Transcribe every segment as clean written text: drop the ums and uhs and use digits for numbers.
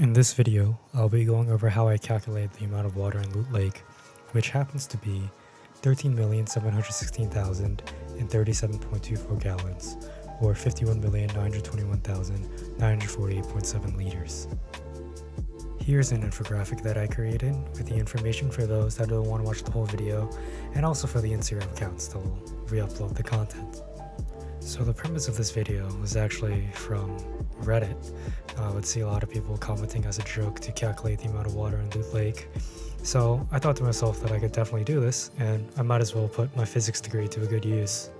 In this video, I'll be going over how I calculate the amount of water in Loot Lake, which happens to be 13,716,037.24 gallons, or 51,921,948.7 liters. Here's an infographic that I created with the information for those that don't want to watch the whole video, and also for the Instagram accounts that will re-upload the content. So the premise of this video was actually from Reddit. I would see a lot of people commenting as a joke to calculate the amount of water in Loot Lake. So I thought to myself that I could definitely do this, and I might as well put my physics degree to a good use.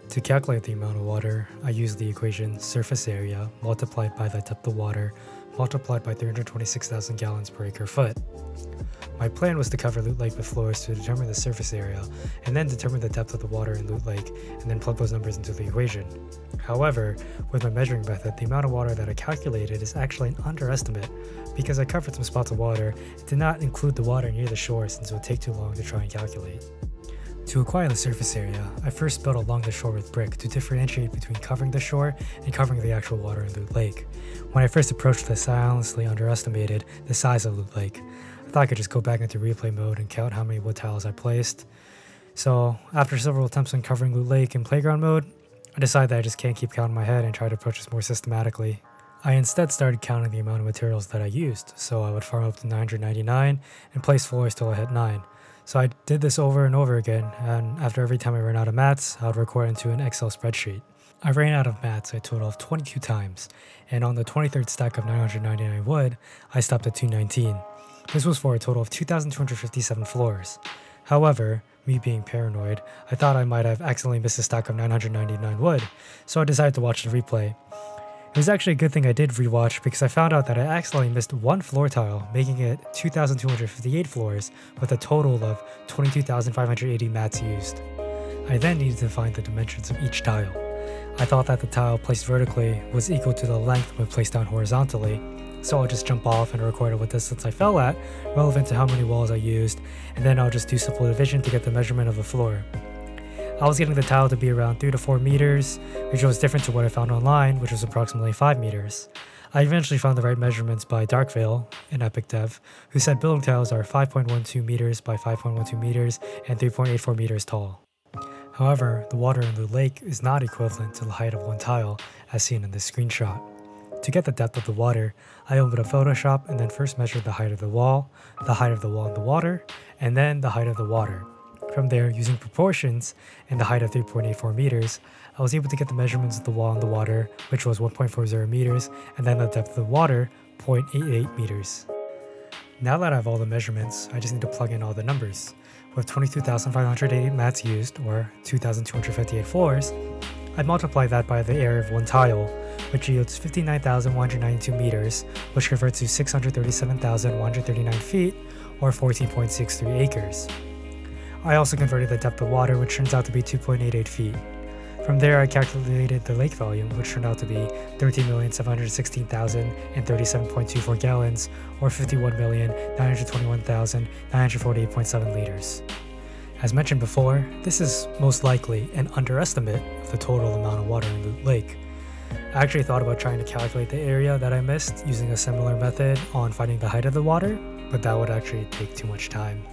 To calculate the amount of water, I used the equation surface area multiplied by the depth of water multiplied by 326,000 gallons per acre foot. My plan was to cover Loot Lake with floors to determine the surface area, and then determine the depth of the water in Loot Lake, and then plug those numbers into the equation. However, with my measuring method, the amount of water that I calculated is actually an underestimate, because I covered some spots of water and did not include the water near the shore since it would take too long to try and calculate. To acquire the surface area, I first built along the shore with brick to differentiate between covering the shore and covering the actual water in Loot Lake. When I first approached this, I honestly underestimated the size of Loot Lake. I thought I could just go back into replay mode and count how many wood tiles I placed. So after several attempts on covering Loot Lake in playground mode, I decided that I just can't keep counting in my head and try to approach this more systematically. I instead started counting the amount of materials that I used, so I would farm up to 999 and place floors till I hit 9. So I did this over and over again, and after every time I ran out of mats, I would record into an Excel spreadsheet. I ran out of mats a total of 22 times, and on the 23rd stack of 999 wood, I stopped at 219. This was for a total of 2,257 floors. However, me being paranoid, I thought I might have accidentally missed a stack of 999 wood, so I decided to watch the replay. It was actually a good thing I did rewatch because I found out that I accidentally missed one floor tile, making it 2,258 floors with a total of 22,580 mats used. I then needed to find the dimensions of each tile. I thought that the tile placed vertically was equal to the length when placed down horizontally, so I'll just jump off and record what distance I fell at, relevant to how many walls I used, and then I'll just do simple division to get the measurement of the floor. I was getting the tile to be around 3 to 4 meters, which was different to what I found online, which was approximately 5 meters. I eventually found the right measurements by Darkvale, an Epic dev, who said building tiles are 5.12 meters by 5.12 meters and 3.84 meters tall. However, the water in the lake is not equivalent to the height of one tile, as seen in this screenshot. To get the depth of the water, I opened up Photoshop and then first measured the height of the wall in the water, and then the height of the water. From there, using proportions and the height of 3.84 meters, I was able to get the measurements of the wall in the water, which was 1.40 meters, and then the depth of the water, 0.88 meters. Now that I have all the measurements, I just need to plug in all the numbers. With 22,580 mats used, or 2,258 floors, I multiply that by the area of one tile, which yields 59,192 meters, which converts to 637,139 feet, or 14.63 acres. I also converted the depth of water, which turns out to be 2.88 feet. From there, I calculated the lake volume, which turned out to be 13,716,037.24 gallons, or 51,921,948.7 liters. As mentioned before, this is most likely an underestimate of the total amount of water in Loot Lake. I actually thought about trying to calculate the area that I missed using a similar method on finding the height of the water, but that would actually take too much time.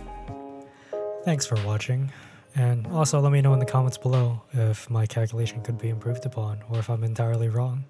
Thanks for watching, and also let me know in the comments below if my calculation could be improved upon or if I'm entirely wrong.